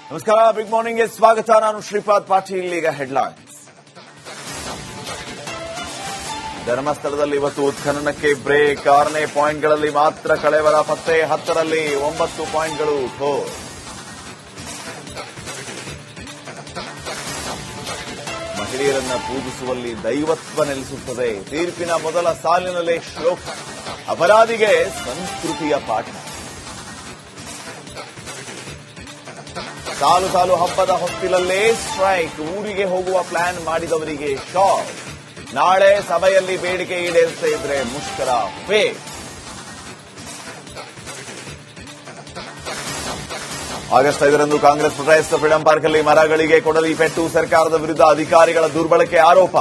ನಮಸ್ಕಾರ, ಬಿಗ್ ಮಾರ್ನಿಂಗ್ಗೆ ಸ್ವಾಗತ. ನಾನು ಶ್ರೀಪಾದ್ ಪಾಟೀಲ್. ಈಗ ಹೆಡ್ಲೈನ್ಸ್. ಧರ್ಮಸ್ಥಳದಲ್ಲಿ ಇವತ್ತು ಉತ್ಖನನಕ್ಕೆ ಬ್ರೇಕ್. 6ನೇ ಪಾಯಿಂಟ್ಗಳಲ್ಲಿ ಮಾತ್ರ ಕಳೇಬರ ಪತ್ತೆ. 10ರಲ್ಲಿ 9 ಪಾಯಿಂಟ್ಗಳು ಠೋರ್. ಮಹಿಳೆಯರನ್ನ ಪೂಜಿಸುವಲ್ಲಿ ದೈವತ್ವ ನೆಲೆಸುತ್ತದೆ. ತೀರ್ಪಿನ ಮೊದಲ ಸಾಲಿನಲ್ಲೇ ಶ್ಲೋಕ. ಅಪರಾಧಿಗೆ ಸಂಸ್ಕೃತಿಯ ಪಾಠ. ಸಾಲು ಹಬ್ಬದ ಹೊತ್ತಿಲಲ್ಲೇ ಸ್ಟ್ರೈಕ್. ಊರಿಗೆ ಹೋಗುವ ಪ್ಲಾನ್ ಮಾಡಿದವರಿಗೆ ಶಾಕ್. ನಾಳೆ ಸಭೆಯಲ್ಲಿ ಬೇಡಿಕೆ ಈಡೇರಿಸದೇ ಇದ್ರೆ ಮುಷ್ಕರ ಫೇಕ್. ಆಗಸ್ಟ್ 5ರಂದು ಕಾಂಗ್ರೆಸ್ ಪ್ರೊಟೆಸ್ಟ್. ಫ್ರೀಡಂ ಪಾರ್ಕ್ನಲ್ಲಿ ಮರಗಳಿಗೆ ಕೊಡಲಿ ಪೆಟ್ಟು. ಸರ್ಕಾರದ ವಿರುದ್ಧ ಅಧಿಕಾರಿಗಳ ದುರ್ಬಳಕೆ ಆರೋಪ.